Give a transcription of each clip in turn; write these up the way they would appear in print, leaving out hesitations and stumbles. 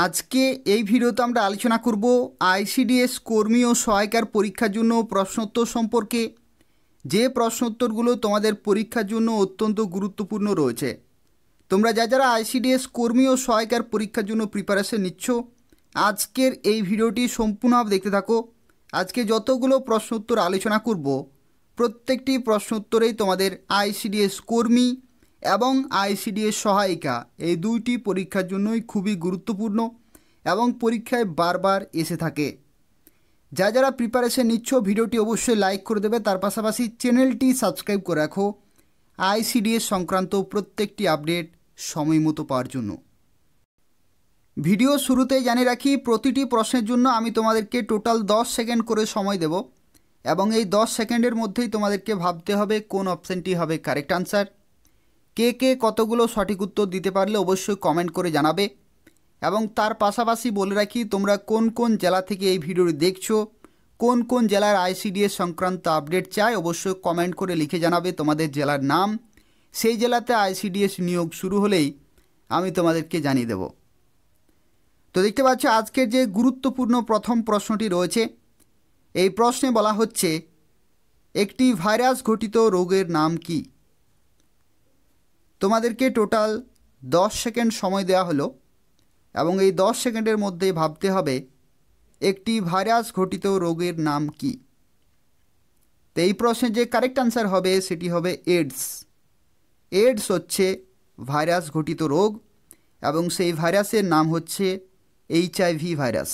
আজকে এই ভিডিওতে আমরা আলোচনা করব আইসিডিএস কর্মী ও সহায়িকার পরীক্ষার জন্য প্রশ্নোত্তর সম্পর্কে। যে প্রশ্নোত্তরগুলো তোমাদের পরীক্ষার জন্য অত্যন্ত গুরুত্বপূর্ণ রয়েছে। তোমরা যারা আইসিডিএস কর্মী ও সহায়িকার পরীক্ষার জন্য প্রিপারেশন নিচ্ছ, আজকের এই ভিডিওটি সম্পূর্ণভাবে দেখতে থাকো। আজকে যতগুলো প্রশ্নোত্তর আলোচনা করব, প্রত্যেকটি প্রশ্নোত্তরেই তোমাদের আইসিডিএস কর্মী এবং আইসিডিএস সহায়িকা এই দুইটি পরীক্ষার জন্যই খুবই গুরুত্বপূর্ণ এবং পরীক্ষায় বারবার এসে থাকে। যারা প্রিপারেশন নিচ্ছ ভিডিওটি অবশ্যই লাইক করে দেবে, তার পাশাপাশি চ্যানেলটি সাবস্ক্রাইব করে রাখো আইসিডিএস সংক্রান্ত প্রত্যেকটি আপডেট সময় মতো পাওয়ার জন্য। ভিডিও শুরুতেই জানিয়ে রাখি, প্রতিটি প্রশ্নের জন্য আমি তোমাদেরকে টোটাল 10 সেকেন্ড করে সময় দেব এবং এই 10 সেকেন্ডের মধ্যেই তোমাদেরকে ভাবতে হবে কোন অপশানটি হবে কারেক্ট আনসার। কে কতগুলো সঠিক উত্তর দিতে পারলে অবশ্যই কমেন্ট করে জানাবে এবং তার পাশাপাশি বলে রাখি, তোমরা কোন কোন জেলা থেকে এই ভিডিওটি দেখছো, কোন কোন জেলার আইসিডিএস সংক্রান্ত আপডেট চাই অবশ্যই কমেন্ট করে লিখে জানাবে তোমাদের জেলার নাম। সেই জেলাতে আইসিডিএস নিয়োগ শুরু হলেই আমি তোমাদেরকে জানিয়ে দেব। তো দেখতে পাচ্ছ আজকের যে গুরুত্বপূর্ণ প্রথম প্রশ্নটি রয়েছে, এই প্রশ্নে বলা হচ্ছে একটি ভাইরাস ঘটিত রোগের নাম কি। তোমাদেরকে টোটাল 10 সেকেন্ড সময় দেওয়া হলো এবং এই 10 সেকেন্ডের মধ্যে ভাবতে হবে একটি ভাইরাস ঘটিত রোগের নাম কি। তো এই প্রশ্নের যে কারেক্ট আনসার হবে সেটি হবে এইডস। এইডস হচ্ছে ভাইরাস ঘটিত রোগ এবং সেই ভাইরাসের নাম হচ্ছে HIV ভাইরাস।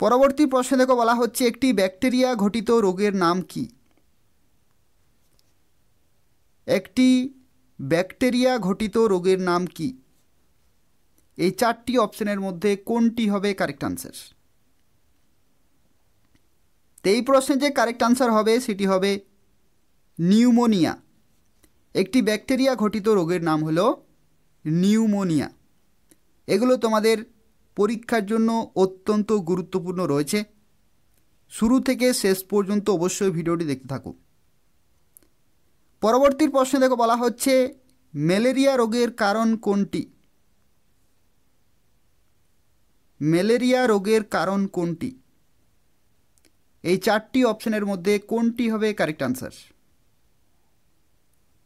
পরবর্তী প্রশ্নে দেখো বলা হচ্ছে একটি ব্যাকটেরিয়া ঘটিত রোগের নাম কি। একটি ব্যাকটেরিয়া ঘটিত রোগের নাম কি। এই চারটি অপশনের মধ্যে কোনটি হবে কারেক্ট আনসার। তো এই প্রশ্নের যে কারেক্ট আনসার হবে সেটি হবে নিউমোনিয়া। একটি ব্যাকটেরিয়া ঘটিত রোগের নাম হলো নিউমোনিয়া। এগুলো তোমাদের পরীক্ষার জন্য অত্যন্ত গুরুত্বপূর্ণ রয়েছে। শুরু থেকে শেষ পর্যন্ত অবশ্যই ভিডিওটি দেখতে থাকো। পরবর্তী প্রশ্নে দেখো বলা হচ্ছে ম্যালেরিয়া রোগের কারণ কোনটি। ম্যালেরিয়া রোগের কারণ কোনটি। এই চারটি অপশনের মধ্যে কোনটি হবে কারেক্ট আনসার।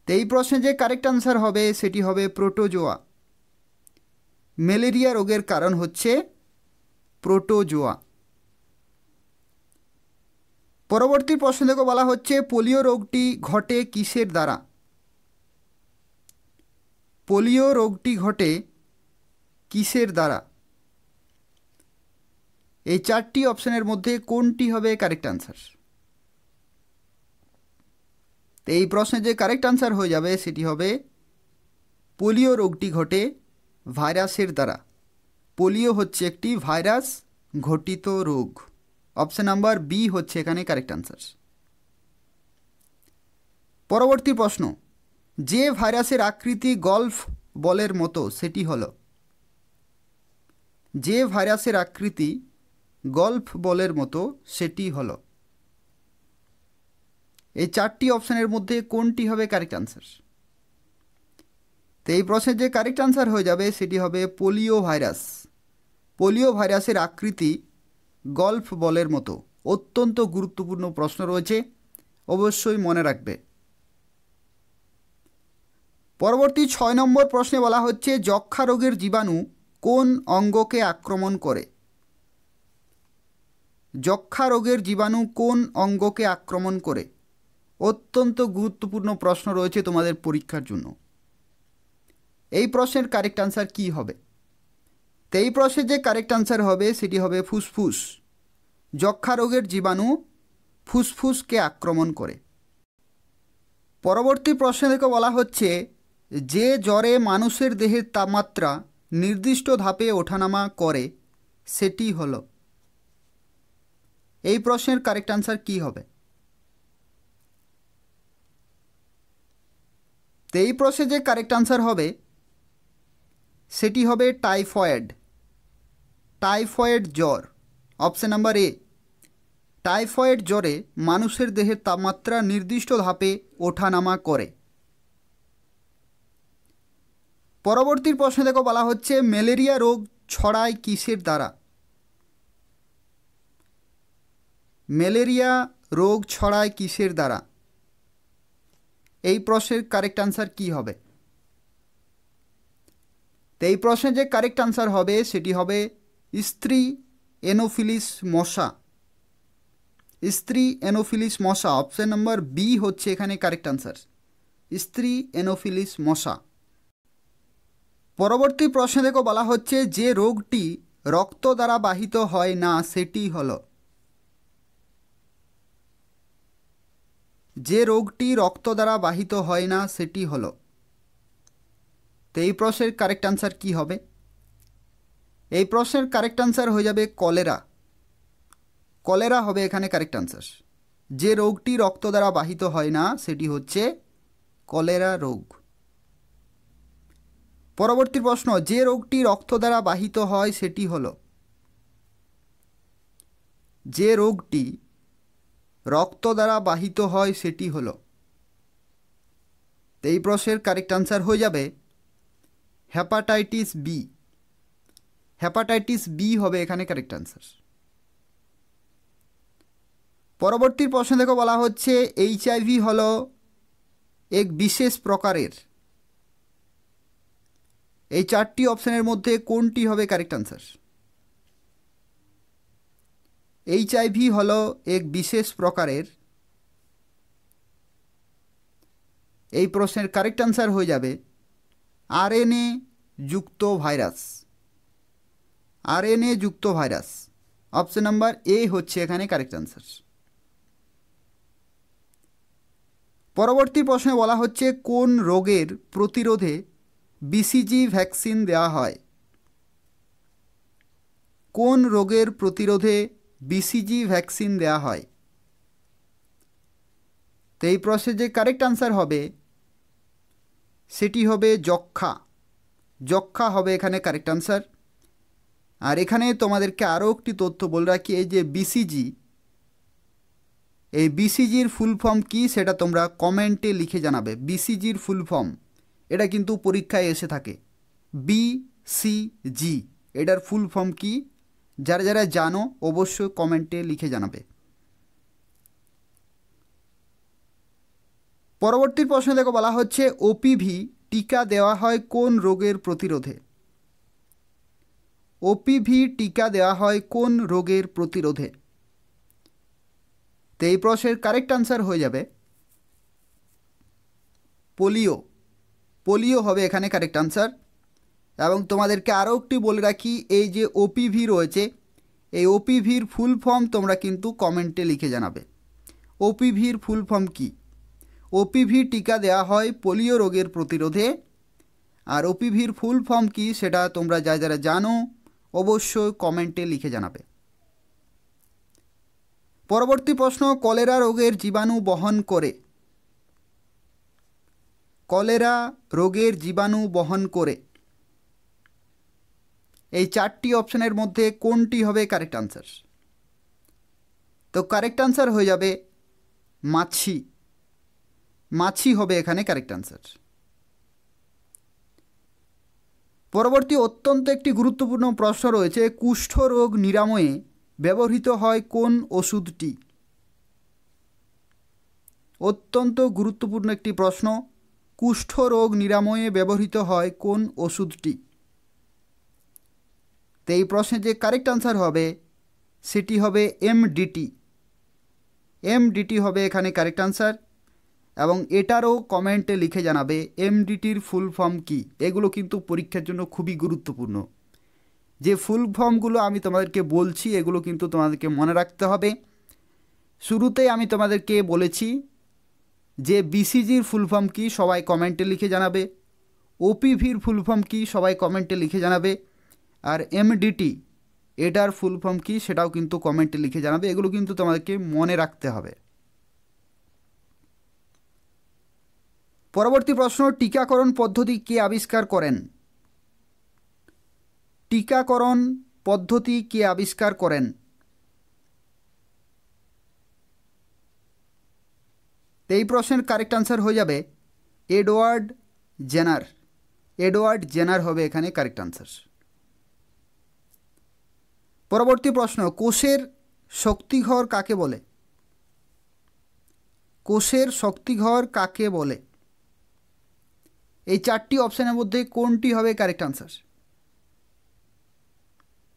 তো এই প্রশ্নে যে কারেক্ট আনসার হবে সেটি হবে প্রোটোজোয়া। ম্যালেরিয়া রোগের কারণ হচ্ছে প্রোটোজোয়া। পরবর্তী প্রশ্ন দেখো বলা হচ্ছে পোলিও রোগটি ঘটে কিসের দ্বারা। পোলিও রোগটি ঘটে কিসের দ্বারা। এই চারটি অপশনের মধ্যে কোনটি হবে কারেক্ট আনসার। তো এই প্রশ্নের যে কারেক্ট আনসার হয়ে যাবে সেটি হবে পোলিও রোগটি ঘটে ভাইরাসের দ্বারা। পোলিও হচ্ছে একটি ভাইরাস ঘটিত রোগ। অপশন নাম্বার বি হচ্ছে এখানে কারেক্ট আনসার। পরবর্তী প্রশ্ন, যে ভাইরাসের আকৃতি গল্ফ বলের মতো সেটি হলো। যে ভাইরাসের আকৃতি গল্ফ বলের মতো সেটি হলো। এই চারটি অপশনের মধ্যে কোনটি হবে কারেক্ট আনসার। তো এই প্রশ্নের যে কারেক্ট আনসার হয়ে যাবে সেটি হবে পোলিও ভাইরাস। পোলিও ভাইরাসের আকৃতি গল্ফ বলের মতো। অত্যন্ত গুরুত্বপূর্ণ প্রশ্ন রয়েছে, অবশ্যই মনে রাখবে। পরবর্তী 6 নম্বর প্রশ্নে বলা হচ্ছে যক্ষ্মা রোগের জীবাণু কোন অঙ্গকে আক্রমণ করে। যক্ষ্মা রোগের জীবাণু কোন অঙ্গকে আক্রমণ করে। অত্যন্ত গুরুত্বপূর্ণ প্রশ্ন রয়েছে তোমাদের পরীক্ষার জন্য। এই প্রশ্নের কারেক্ট আনসার কি হবে। তো এই প্রশ্নের যে কারেক্ট আনসার হবে সেটি হবে ফুসফুস। যক্ষ্মা রোগের জীবাণু ফুসফুসকে আক্রমণ করে। পরবর্তী প্রশ্নে দেখে বলা হচ্ছে যে জ্বরে মানুষের দেহের তাপমাত্রা নির্দিষ্ট ধাপে ওঠানামা করে সেটি হলো। এই প্রশ্নের কারেক্ট আনসার কি হবে। তো এই প্রশ্নের যে কারেক্ট আনসার হবে সেটি হবে টাইফয়েড। টাইফয়েড জ্বর। Option number A. টাইফয়েড জ্বরে মানুষের দেহের তাপমাত্রা নির্দিষ্ট ধাপে ওঠানামা করে। পরবর্তী প্রশ্নে দেখো বলা হচ্ছে ম্যালেরিয়া রোগ ছড়ায় কিসের দ্বারা? ম্যালেরিয়া রোগ ছড়ায় কিসের দ্বারা? এই প্রশ্নের কারেক্ট আনসার কি হবে? তো এই প্রশ্নের যে কারেক্ট আনসার হবে সেটি হবে স্ত্রী এনোফিলিস মশা। স্ত্রী এনোফিলিস মশা, অপশন নম্বর বি হচ্ছে এখানে কারেক্ট আনসার, স্ত্রী এনোফিলিস মশা। পরবর্তী প্রশ্নে দেখো বলা হচ্ছে যে রোগটি রক্ত দ্বারা বাহিত হয় না সেটি হলো, যে রোগটি রক্ত দ্বারা বাহিত হয় না সেটি হলো। তো এই প্রশ্নের কারেক্ট আনসার কি হবে? এই প্রশ্নের কারেক্ট আনসার হয়ে যাবে কলেরা। কলেরা হবে এখানে কারেক্ট আনসার। যে রোগটি রক্ত দ্বারা বাহিত হয় না সেটি হচ্ছে কলেরা রোগ। পরবর্তী প্রশ্ন, যে রোগটি রক্ত দ্বারা বাহিত হয় সেটি হলো, যে রোগটি রক্ত দ্বারা বাহিত হয় সেটি হলো। এই প্রশ্নের কারেক্ট আনসার হয়ে যাবে হেপাটাইটিস বি। হেপাটাইটিস বি হবে এখানে কারেক্ট আনসার। পরবর্তী প্রশ্ন দেখো বলা হচ্ছে এইচআইভি হলো এক বিশেষ প্রকারের, এই চারটি অপশনের মধ্যে কোনটি হবে কারেক্ট আনসার? এইচআইভি হলো এক বিশেষ প্রকারের, এই প্রশ্নের কারেক্ট আনসার হয়ে যাবে আরএনএ যুক্ত ভাইরাস। আরএনএ যুক্ত ভাইরাস, অপশন নাম্বার এ হচ্ছে এখানে কারেক্ট আনসার। পরবর্তী প্রশ্নে বলা হচ্ছে কোন রোগের প্রতিরোধে বিসিজি ভ্যাকসিন দেওয়া হয়? কোন রোগের প্রতিরোধে বিসিজি ভ্যাকসিন দেওয়া হয়? তো এই প্রশ্নের যে কারেক্ট আনসার হবে সেটি হবে যক্ষা। যক্ষা হবে এখানে কারেক্ট আনসার। আর এখানে তোমাদেরকে আরও একটি তথ্য বলে রাখি, এই যে বিসিজি, এই বিসিজির ফুল ফর্ম কি সেটা তোমরা কমেন্টে লিখে জানাবে। বিসিজির ফুল ফর্ম এটা কিন্তু পরীক্ষায় এসে থাকে, বিসিজি এটার ফুল ফর্ম কি যারা যারা জানো অবশ্যই কমেন্টে লিখে জানাবে। পরবর্তী প্রশ্ন দেখো বলা হচ্ছে ওপিভি টিকা দেওয়া হয় কোন রোগের প্রতিরোধে? ওপিভি টিকা দেওয়া হয় কোন রোগের প্রতিরোধে? তো এই প্রশ্নের কারেক্ট আনসার হয়ে যাবে পোলিও। পোলিও হবে এখানে কারেক্ট আনসার। এবং তোমাদেরকে আরও একটি বলে রাখি, এই যে ওপিভি রয়েছে এই ওপিভির ফুল ফর্ম তোমরা কিন্তু কমেন্টে লিখে জানাবে। ওপিভির ফুল ফর্ম কি? ওপিভি টিকা দেওয়া হয় পোলিও রোগের প্রতিরোধে। আর ওপিভির ফুল ফর্ম কি সেটা তোমরা যারা জানো অবশ্যই কমেন্টে লিখে জানাবে। পরবর্তী প্রশ্ন, কলেরা রোগের জীবাণু বহন করে? কলেরা রোগের জীবাণু বহন করে, এই চারটি অপশনের মধ্যে কোনটি হবে কারেক্ট আনসার? তো কারেক্ট আনসার হয়ে যাবে মাছি। মাছি হবে এখানে কারেক্ট আনসার। পরবর্তী অত্যন্ত একটি গুরুত্বপূর্ণ প্রশ্ন রয়েছে, কুষ্ঠ রোগ নিরাময়ে ব্যবহৃত হয় কোন ওষুধটি? অত্যন্ত গুরুত্বপূর্ণ একটি প্রশ্ন, কুষ্ঠ রোগ নিরাময়ে ব্যবহৃত হয় কোন ওষুধটি? তো এই প্রশ্নের যে কারেক্ট আনসার হবে সেটি হবে এমডিটি। এমডিটি হবে এখানে কারেক্ট আনসার। এবং এটারও কমেন্টে লিখে জানাবে এমডিটির ফুল ফর্ম কি। এগুলো কিন্তু পরীক্ষার জন্য খুবই গুরুত্বপূর্ণ। যে ফুল ফর্মগুলো আমি তোমাদেরকে বলছি এগুলো কিন্তু তোমাদেরকে মনে রাখতে হবে। শুরুতেই আমি তোমাদেরকে বলেছি যে বিসিজির ফুল ফর্ম কি, সবাই কমেন্টে লিখে জানাবে। ওপিভির ফুল ফর্ম কি, সবাই কমেন্টে লিখে জানাবে। আর এমডিটি এটার ফুল ফর্ম কি সেটাও কিন্তু কমেন্টে লিখে জানাবে। এগুলো কিন্তু তোমাদেরকে মনে রাখতে হবে। পরবর্তী প্রশ্ন, টিকাকরণ পদ্ধতি কে আবিষ্কার করেন? টিকাকরণ পদ্ধতি কে আবিষ্কার করেন? এই প্রশ্নের কারেক্ট আনসার হয়ে যাবে এডওয়ার্ড জেনার। এডওয়ার্ড জেনার হবে এখানে কারেক্ট আনসার। পরবর্তী প্রশ্ন, কোষের শক্তিঘর কাকে বলে? কোষের শক্তিঘর কাকে বলে? এই চারটি অপশনের মধ্যে কোনটি হবে কারেক্ট আনসার?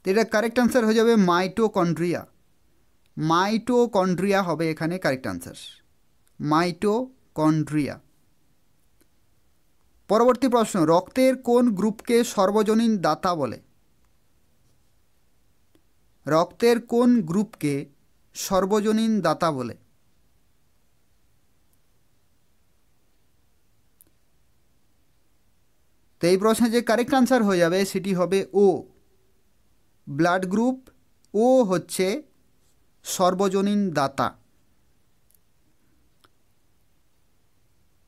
এটা কারেক্ট আনসার হয়ে যাবে মাইটোকন্ড্রিয়া। মাইটোকন্ড্রিয়া হবে এখানে কারেক্ট আনসার, মাইটোকন্ড্রিয়া। পরবর্তী প্রশ্ন, রক্তের কোন গ্রুপকে সর্বজনীন দাতা বলে? রক্তের কোন গ্রুপকে সর্বজনীন দাতা বলে? তো এই প্রশ্নে যে কারেক্ট আনসার হয়ে যাবে সেটি হবে ও, ব্লাড গ্রুপ ও হচ্ছে সর্বজনীন দাতা।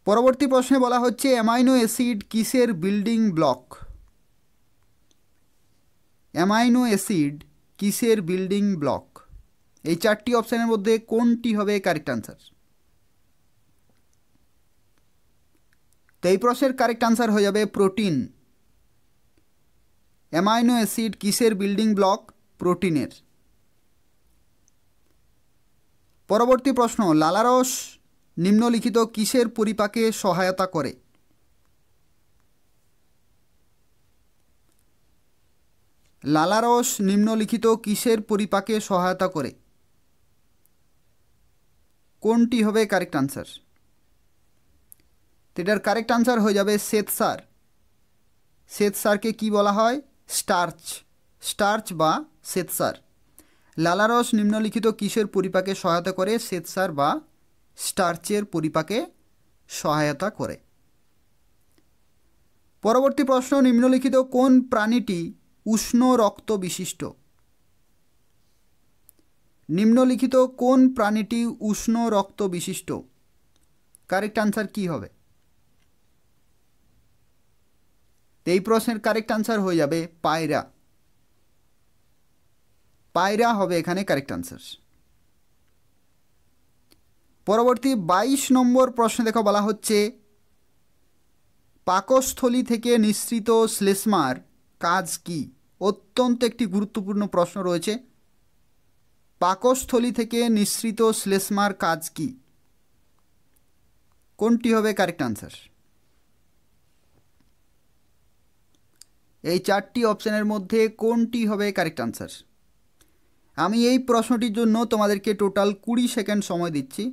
পরবর্তী প্রশ্নে বলা হচ্ছে অ্যামাইনো অ্যাসিড কিসের বিল্ডিং ব্লক? অ্যামাইনো অ্যাসিড কিসের বিল্ডিং ব্লক? এই চারটি অপশনের মধ্যে কোনটি হবে কারেক্ট আনসার? তো এই প্রশ্নের কারেক্ট আনসার হয়ে যাবে প্রোটিন। অ্যামাইনো অ্যাসিড কিসের বিল্ডিং ব্লক? প্রোটিনের। পরবর্তী প্রশ্ন, লালারস নিম্নলিখিত কিসের পরিপাকে সহায়তা করে? লালারস নিম্নলিখিত কিসের পরিপাকে সহায়তা করে? কোনটি হবে কারেক্ট আনসার? এটার কারেক্ট আনসার হয়ে যাবে শ্বেতসার। শ্বেতসারকে কি বলা হয়? স্টার্চ, স্টার্চ বা শ্বেতসার। লালারস নিম্নলিখিত কিসের পরিপাকে সহায়তা করে? শ্বেতসার বা স্টার্চের পরিপাকে সহায়তা করে। পরবর্তী প্রশ্ন, নিম্নলিখিত কোন প্রাণীটি উষ্ণ রক্ত বিশিষ্ট? নিম্নলিখিত কোন প্রাণীটি উষ্ণ রক্ত বিশিষ্ট? কারেক্ট আনসার কি হবে? এই প্রশ্নের কারেক্ট আনসার হয়ে যাবে পায়রা। পায়রা হবে এখানে কারেক্ট আনসার। পরবর্তী 22 নম্বর প্রশ্ন দেখো, বলা হচ্ছে পাকস্থলী থেকে নিঃসৃত শ্লেষ্মার কাজ কি? অত্যন্ত একটি গুরুত্বপূর্ণ প্রশ্ন রয়েছে। পাকস্থলী থেকে নিঃসৃত শ্লেষ্মার কাজ কি? কোনটি হবে কারেক্ট আনসার? এই চারটি অপশনের মধ্যে কোনটি হবে কারেক্ট আনসার? আমি এই প্রশ্নটির জন্য তোমাদেরকে টোটাল 20 সেকেন্ড সময় দিচ্ছি।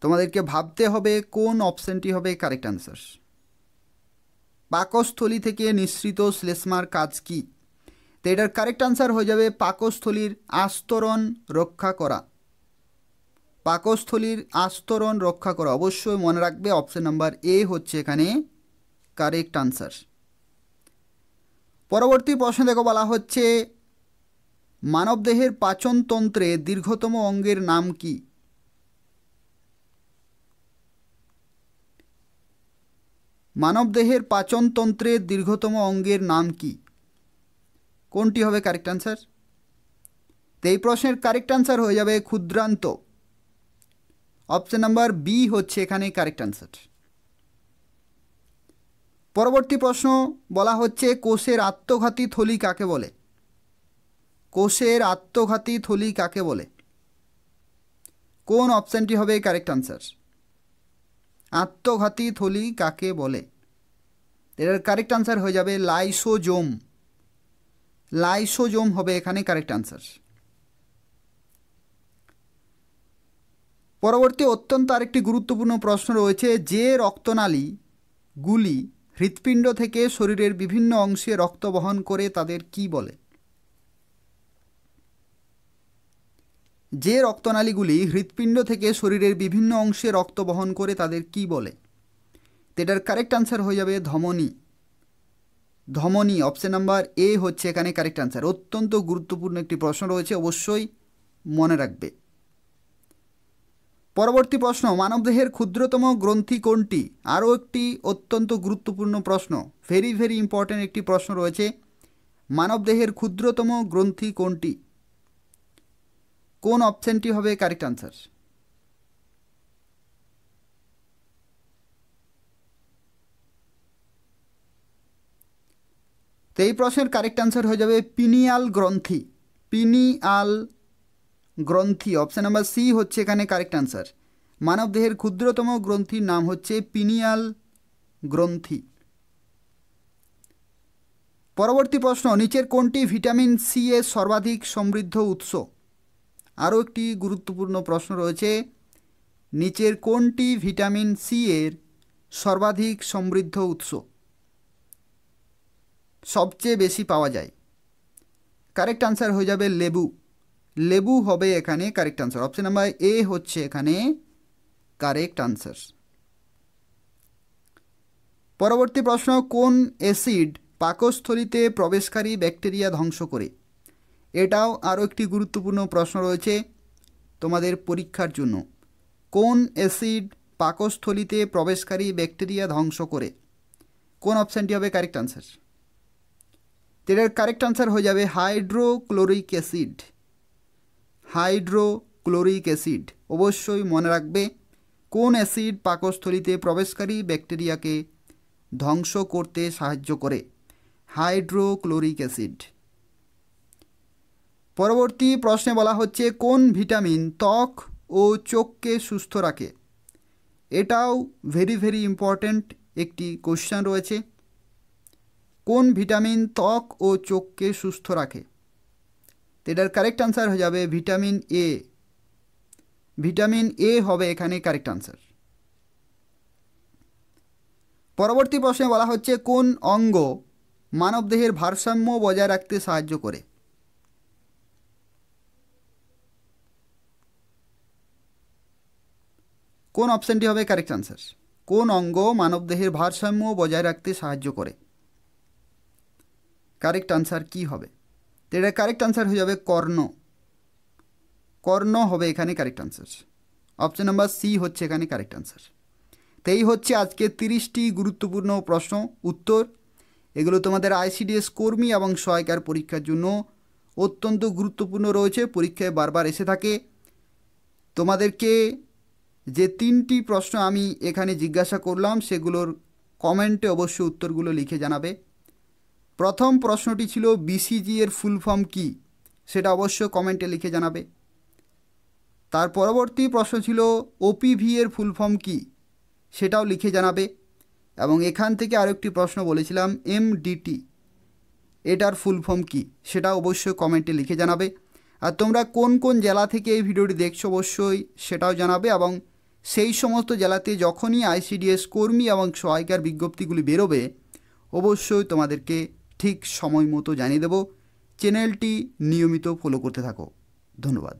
তোমাদেরকে ভাবতে হবে কোন অপশনটি হবে কারেক্ট আনসার। পাকস্থলী থেকে নিঃসৃত শ্লেষ্মার কাজ কি? তো এটার কারেক্ট আনসার হয়ে যাবে পাকস্থলীর আস্তরণ রক্ষা করা। পাকস্থলীর আস্তরণ রক্ষা করা। অবশ্যই মনে রাখবে অপশন নাম্বার এ হচ্ছে এখানে কারেক্ট আনসার। পরবর্তী প্রশ্ন দেখো, বলা হচ্ছে মানবদেহের পাচনতন্ত্রে দীর্ঘতম অঙ্গের নাম কি? মানবদেহের পাচনতন্ত্রের দীর্ঘতম অঙ্গের নাম কি? কোনটি হবে কারেক্ট আনসার? তো এই প্রশ্নের কারেক্ট আনসার হয়ে যাবে ক্ষুদ্রান্ত। অপশন নাম্বার বি হচ্ছে এখানে কারেক্ট আনসার। পরবর্তী প্রশ্ন বলা হচ্ছে কোষের আত্মঘাতী থলি কাকে বলে? কোষের আত্মঘাতী থলি কাকে বলে? কোন অপশনটি হবে কারেক্ট আনসার? আত্মঘাতী থলি কাকে বলে? এর কারেক্ট আনসার হয়ে যাবে লাইসোজোম। লাইসোজোম হবে এখানে কারেক্ট আনসার। পরবর্তী অত্যন্ত আরেকটি গুরুত্বপূর্ণ প্রশ্ন রয়েছে, যে রক্তনালীগুলি হৃৎপিণ্ড থেকে শরীরের বিভিন্ন অংশে রক্ত বহন করে তাদের কি বলে? যে রক্তনালীগুলি হৃৎপিণ্ড থেকে শরীরের বিভিন্ন অংশে রক্ত বহন করে তাদের কি বলে? এটার কারেক্ট আনসার হয়ে যাবে ধমনী। ধমনী, অপশন নাম্বার এ হচ্ছে এখানে কারেক্ট আনসার। অত্যন্ত গুরুত্বপূর্ণ একটি প্রশ্ন রয়েছে, অবশ্যই মনে রাখবে। পরবর্তী প্রশ্ন, মানবদেহের ক্ষুদ্রতম গ্রন্থি কোনটি? আরও একটি অত্যন্ত গুরুত্বপূর্ণ প্রশ্ন, ভেরি ভেরি ইম্পর্ট্যান্ট একটি প্রশ্ন রয়েছে। মানবদেহের ক্ষুদ্রতম গ্রন্থি কোনটি? কোন অপশনটি হবে কারেক্ট আনসার? তো এই প্রশ্নের কারেক্ট অ্যান্সার হয়ে যাবে পিনিয়াল গ্রন্থি। পিনিয়াল গ্রন্থি, অপশান নাম্বার সি হচ্ছে এখানে কারেক্ট অ্যান্সার। মানবদেহের ক্ষুদ্রতম গ্রন্থির নাম হচ্ছে পিনিয়াল গ্রন্থি। পরবর্তী প্রশ্ন, নিচের কোনটি ভিটামিন সি এর সর্বাধিক সমৃদ্ধ উৎস? আরও একটি গুরুত্বপূর্ণ প্রশ্ন রয়েছে, নিচের কোনটি ভিটামিন সি এর সর্বাধিক সমৃদ্ধ উৎস, সবচেয়ে বেশি পাওয়া যায়? কারেক্ট আনসার হয়ে যাবে লেবু। লেবু হবে এখানে correct answer. Option number A হচ্ছে এখানে কারেক্ট আনসার। পরবর্তী প্রশ্ন, কোন অ্যাসিড পাকস্থলীতে প্রবেশকারী ব্যাকটেরিয়া ধ্বংস করে? এটাও আরও একটি গুরুত্বপূর্ণ প্রশ্ন রয়েছে তোমাদের পরীক্ষার জন্য। কোন অ্যাসিড পাকস্থলীতে প্রবেশকারী ব্যাকটেরিয়া ধ্বংস করে? কোন অপশানটি হবে কারেক্ট আনসার? এটার কারেক্ট আনসার হয়ে যাবে হাইড্রোক্লোরিক অ্যাসিড। Hydrochloric acid. অবশ্যই মনে রাখবে কোন অ্যাসিড পাকস্থলীতে প্রবেশকারী ব্যাকটেরিয়াকে ধ্বংস করতে সাহায্য করে? Hydrochloric acid. পরবর্তী প্রশ্নে বলা হচ্ছে কোন ভিটামিন ত্বক ও চোখকে সুস্থ রাখে? এটাও ভেরি ইম্পর্ট্যান্ট একটি কোশ্চেন রয়েছে। কোন ভিটামিন ত্বক ও চোখকে সুস্থ রাখে? এটার কারেক্ট আনসার হয়ে যাবে ভিটামিন এ। ভিটামিন এ হবে এখানে কারেক্ট আনসার। পরবর্তী প্রশ্নে বলা হচ্ছে কোন অঙ্গ মানবদেহের ভারসাম্য বজায় রাখতে সাহায্য করে? কোন অপশানটি হবে কারেক্ট আনসার? কোন অঙ্গ মানবদেহের ভারসাম্য বজায় রাখতে সাহায্য করে? কারেক্ট আনসার কি হবে? এটা কারেক্ট আনসার হয়ে যাবে কর্ণ। কর্ণ হবে এখানে correct answer. Option number C হচ্ছে এখানে কারেক্ট আনসার। তো এই হচ্ছে আজকে 30টি গুরুত্বপূর্ণ প্রশ্ন উত্তর। এগুলো তোমাদের আইসিডিএস কর্মী এবং সহায়িকার পরীক্ষার জন্য অত্যন্ত গুরুত্বপূর্ণ রয়েছে, পরীক্ষায় বারবার এসে থাকে। তোমাদেরকে যে 3টি প্রশ্ন আমি এখানে জিজ্ঞাসা করলাম সেগুলোর কমেন্টে অবশ্যই উত্তরগুলো লিখে জানাবে। প্রথম প্রশ্নটি ছিল বিসিজি এর ফুল ফর্ম কী, সেটা অবশ্যই কমেন্টে লিখে জানাবে। তার পরবর্তী প্রশ্ন ছিল ওপিভি এর ফুল ফর্ম কী, সেটাও লিখে জানাবে। এবং এখান থেকে আরেকটি প্রশ্ন বলেছিলাম এমডিটি, এটার ফুল ফর্ম কী, সেটা অবশ্যই কমেন্টে লিখে জানাবে। আর তোমরা কোন কোন জেলা থেকে এই ভিডিওটি দেখছো অবশ্যই সেটাও জানাবে। এবং সেই সমস্ত জেলাতে যখনই আইসিডিএস কর্মী এবং সহায়িকার বিজ্ঞপ্তিগুলি বেরোবে অবশ্যই তোমাদেরকে ঠিক সময় মতো জানিয়ে দেব। চ্যানেলটি নিয়মিত ফলো করতে থাকো। ধন্যবাদ।